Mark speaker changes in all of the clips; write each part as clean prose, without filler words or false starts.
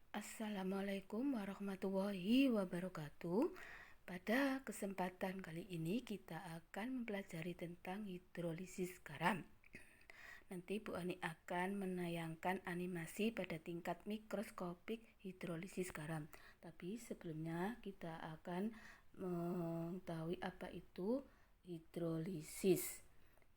Speaker 1: Assalamualaikum warahmatullahi wabarakatuh. Pada kesempatan kali ini kita akan mempelajari tentang hidrolisis garam. Nanti Bu Ani akan menayangkan animasi pada tingkat mikroskopik hidrolisis garam. Tapi sebelumnya kita akan mengetahui apa itu hidrolisis.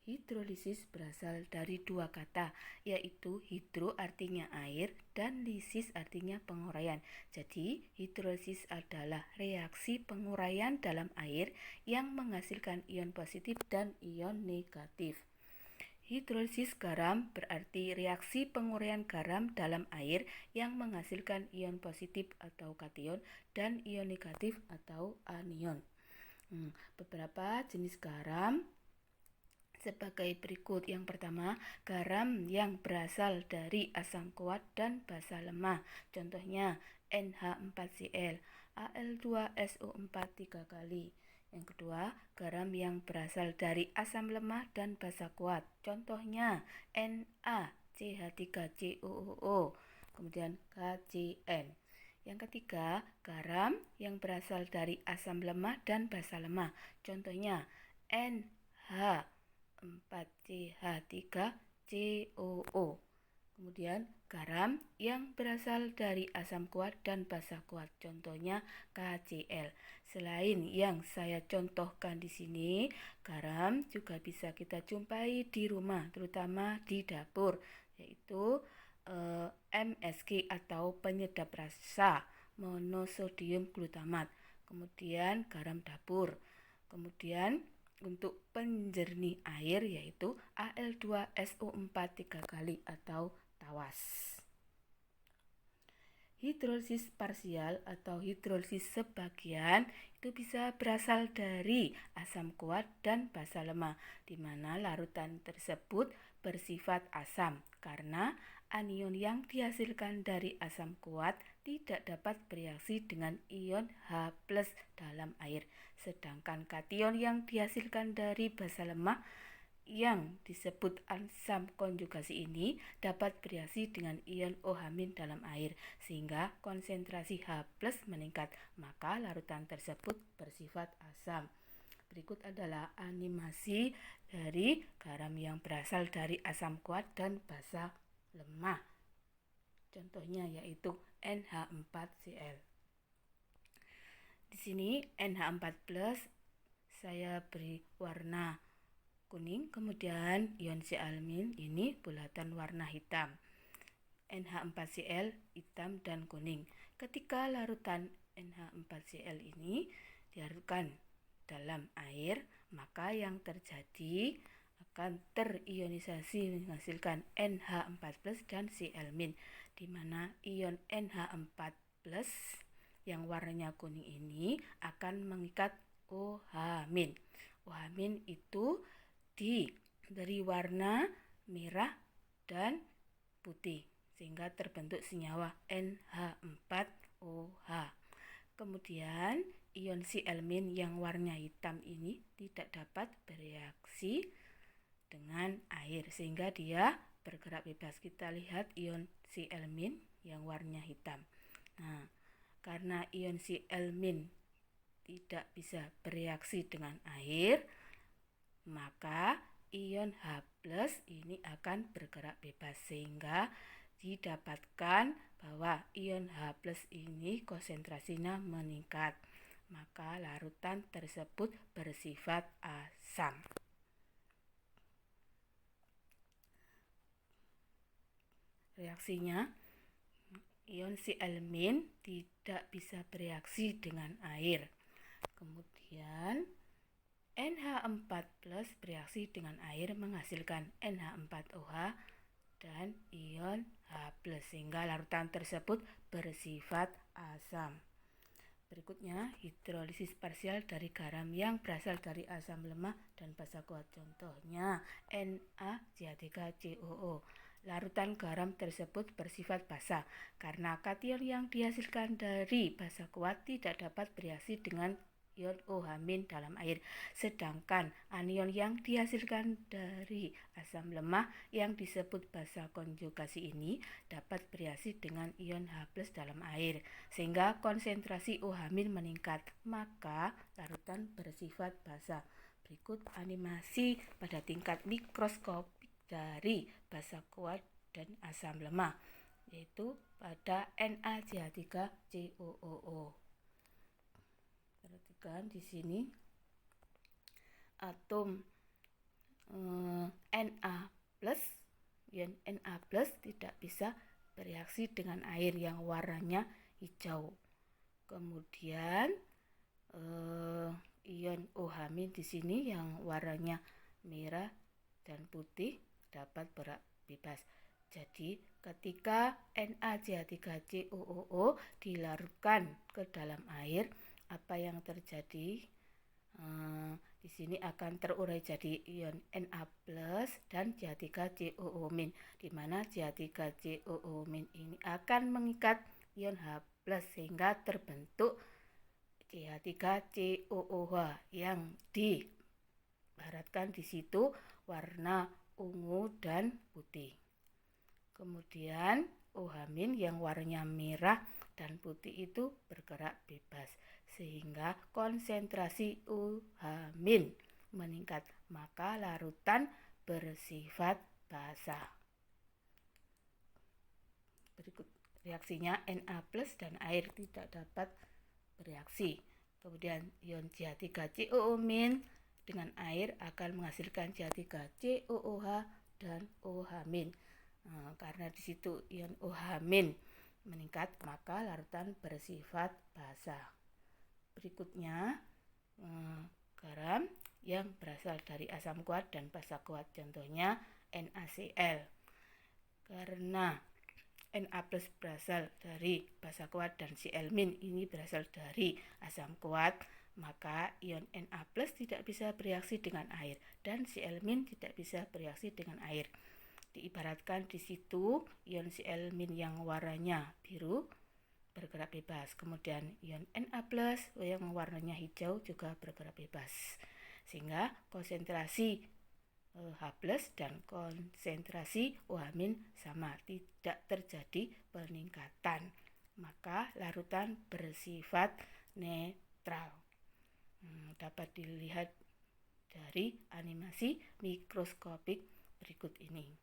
Speaker 1: Hidrolisis berasal dari dua kata, yaitu hidro artinya air dan lisis artinya penguraian. Jadi, hidrolisis adalah reaksi penguraian dalam air yang menghasilkan ion positif dan ion negatif. Hidrolisis garam berarti reaksi penguraian garam dalam air yang menghasilkan ion positif atau kation dan ion negatif atau anion. Beberapa jenis garam sebagai berikut. Yang pertama, garam yang berasal dari asam kuat dan basa lemah. Contohnya NH4Cl, Al2SO4 3 kali. Yang kedua, garam yang berasal dari asam lemah dan basa kuat. Contohnya NaCH3COO, kemudian KCN. Yang ketiga, garam yang berasal dari asam lemah dan basa lemah. Contohnya NH 4CH3COO. Kemudian garam yang berasal dari asam kuat dan basa kuat, contohnya KCl. Selain yang saya contohkan di sini, garam juga bisa kita jumpai di rumah, terutama di dapur, yaitu MSG atau penyedap rasa monosodium glutamat. Kemudian garam dapur. Kemudian untuk penjernih air yaitu Al2SO4 3 kali atau tawas. Hidrolisis parsial atau hidrolisis sebagian itu bisa berasal dari asam kuat dan basa lemah, di mana larutan tersebut bersifat asam karena anion yang dihasilkan dari asam kuat tidak dapat bereaksi dengan ion H+ dalam air, sedangkan kation yang dihasilkan dari basa lemah yang disebut asam konjugasi ini dapat bereaksi dengan ion OH- dalam air sehingga konsentrasi H+ meningkat, maka larutan tersebut bersifat asam. Berikut adalah animasi dari garam yang berasal dari asam kuat dan basa lemah. Contohnya yaitu NH4Cl. Di sini NH4+ saya beri warna kuning, kemudian ion sialmin ini bulatan warna hitam. NH4Cl hitam dan kuning. Ketika larutan NH4Cl ini dilarutkan dalam air, maka yang terjadi akan terionisasi menghasilkan NH4+ dan Cl-, di mana ion NH4+ yang warnanya kuning ini akan mengikat OH-. OH- itu diberi warna merah dan putih sehingga terbentuk senyawa NH4OH. Kemudian ion Cl- yang warna hitam ini tidak dapat bereaksi dengan air sehingga dia bergerak bebas. Kita lihat ion Cl- yang warna hitam. Nah, karena ion Cl- tidak bisa bereaksi dengan air, maka ion H+ ini akan bergerak bebas sehingga didapatkan bahwa ion H+ ini konsentrasinya meningkat, maka larutan tersebut bersifat asam. Reaksinya, ion Cl- tidak bisa bereaksi dengan air. Kemudian NH4+ bereaksi dengan air menghasilkan NH4OH dan ion H+, sehingga larutan tersebut bersifat asam. Berikutnya, hidrolisis parsial dari garam yang berasal dari asam lemah dan basa kuat. Contohnya NaCH3COO. Larutan garam tersebut bersifat basa karena kation yang dihasilkan dari basa kuat tidak dapat bereaksi dengan ion OH- dalam air. Sedangkan anion yang dihasilkan dari asam lemah yang disebut basa konjugasi ini dapat bereaksi dengan ion H+ dalam air, sehingga konsentrasi OH- meningkat, maka larutan bersifat basa. Berikut animasi pada tingkat mikroskopik dari basa kuat dan asam lemah, yaitu pada NaCH3COOO. Perhatikan di sini atom Na+, ion Na+ tidak bisa bereaksi dengan air yang warnanya hijau. Kemudian ion OH- di sini yang warnanya merah dan putih dapat berak bebas. Jadi ketika NaCH3COOO dilarutkan ke dalam air, apa yang terjadi? Di sini akan terurai jadi ion Na+ dan CH3COO-, di mana CH3COO- ini akan mengikat ion H+ sehingga terbentuk CH3COOH yang diibaratkan di situ warna ungu dan putih. Kemudian OH- yang warnanya merah dan putih itu bergerak bebas, sehingga konsentrasi OH- meningkat, maka larutan bersifat basa. Berikut reaksinya, Na+ dan air tidak dapat bereaksi. Kemudian ion CH3COO- dengan air akan menghasilkan CH3COOH dan OH-. Karena di situ ion OH- meningkat, maka larutan bersifat basa. Berikutnya garam yang berasal dari asam kuat dan basa kuat, contohnya NaCl. Karena Na+ berasal dari basa kuat dan Cl- ini berasal dari asam kuat, maka ion Na+ tidak bisa bereaksi dengan air dan Cl- tidak bisa bereaksi dengan air. Diibaratkan di situ ion Cl- yang warnanya biru bergerak bebas, kemudian ion Na+ yang warnanya hijau juga bergerak bebas, sehingga konsentrasi H+ dan konsentrasi OH- sama, tidak terjadi peningkatan, maka larutan bersifat netral. Dapat dilihat dari animasi mikroskopik berikut ini.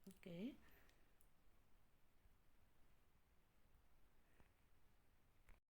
Speaker 1: Oke.